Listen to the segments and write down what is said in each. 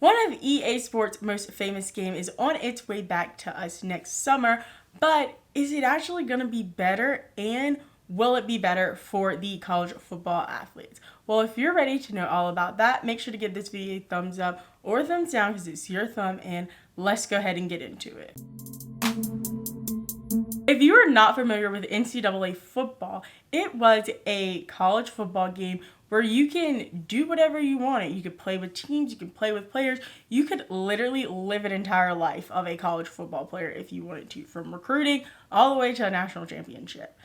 One of EA Sports' most famous games is on its way back to us next summer, but is it actually going to be better, and will it be better for the college football athletes? Well, if you're ready to know all about that, make sure to give this video a thumbs up or a thumbs down because it's your thumb, and let's go ahead and get into it. If you are not familiar with NCAA football, it was a college football game where you can do whatever you want. You could play with teams, you can play with players, you could literally live an entire life of a college football player if you wanted to, from recruiting all the way to a national championship.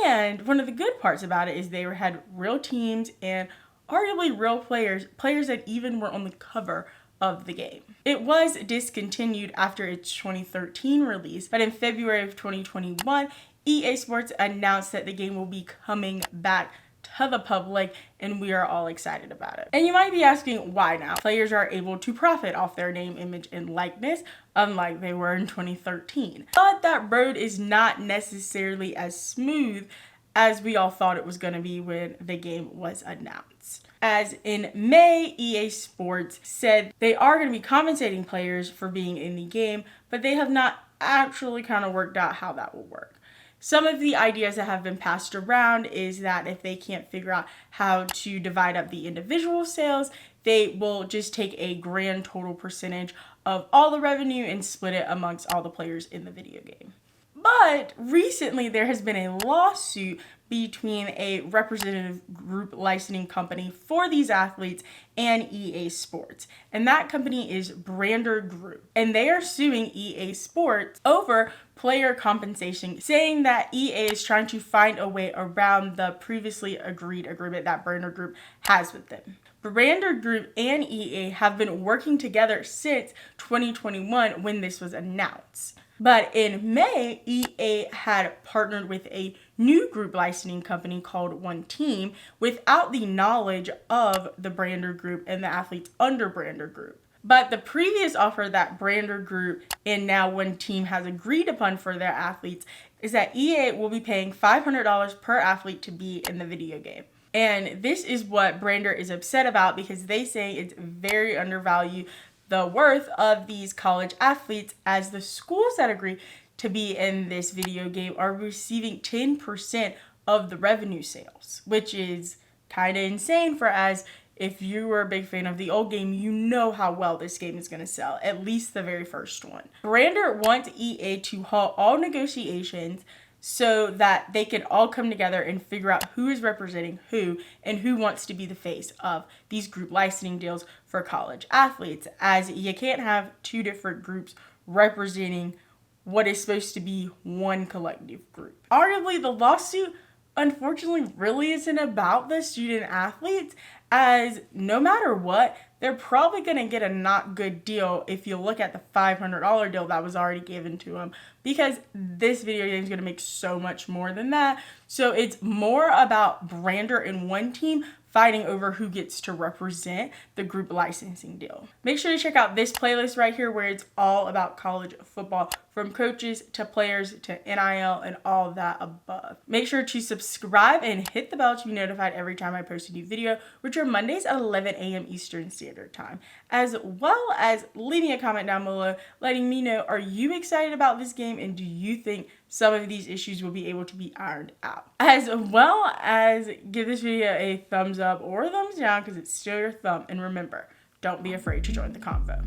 And one of the good parts about it is they had real teams and arguably real players that even were on the cover of the game. It was discontinued after its 2013 release, but in February of 2021, EA Sports announced that the game will be coming back to the public, and we are all excited about it. And you might be asking why now? Players are able to profit off their name, image, and likeness, unlike they were in 2013. But that road is not necessarily as smooth as we all thought it was going to be when the game was announced. As in May, EA Sports said they are going to be compensating players for being in the game, but they have not actually kind of worked out how that will work. Some of the ideas that have been passed around is that if they can't figure out how to divide up the individual sales, they will just take a grand total percentage of all the revenue and split it amongst all the players in the video game. But recently there has been a lawsuit between a representative group licensing company for these athletes and EA Sports. And that company is Brander Group. And they are suing EA Sports over player compensation, saying that EA is trying to find a way around the previously agreed agreement that Brander Group has with them. Brander Group and EA have been working together since 2021 when this was announced. But in May, EA had partnered with a new group licensing company called One Team without the knowledge of the Brander Group and the athletes under Brander Group. But the previous offer that Brander Group and now One Team has agreed upon for their athletes is that EA will be paying $500 per athlete to be in the video game. And this is what Brander is upset about because they say it's very undervalued the worth of these college athletes, as the schools that agree to be in this video game are receiving 10% of the revenue sales, which is kind of insane for as if you were a big fan of the old game, you know how well this game is going to sell, at least the very first one. Brander wants EA to halt all negotiations so that they can all come together and figure out who is representing who and who wants to be the face of these group licensing deals for college athletes, as you can't have two different groups representing what is supposed to be one collective group. Arguably, the lawsuit unfortunately really isn't about the student athletes, as no matter what, they're probably going to get a not good deal if you look at the $500 deal that was already given to them, because this video game is going to make so much more than that. So it's more about Brander and One Team fighting over who gets to represent the group licensing deal. Make sure to check out this playlist right here where it's all about college football, from coaches to players to NIL and all that above. Make sure to subscribe and hit the bell to be notified every time I post a new video, which are Mondays at 11 a.m. Eastern Standard Time, as well as leaving a comment down below letting me know, are you excited about this game and do you think some of these issues will be able to be ironed out? As well as give this video a thumbs up or a thumbs down because it's still your thumb, and remember, don't be afraid to join the convo.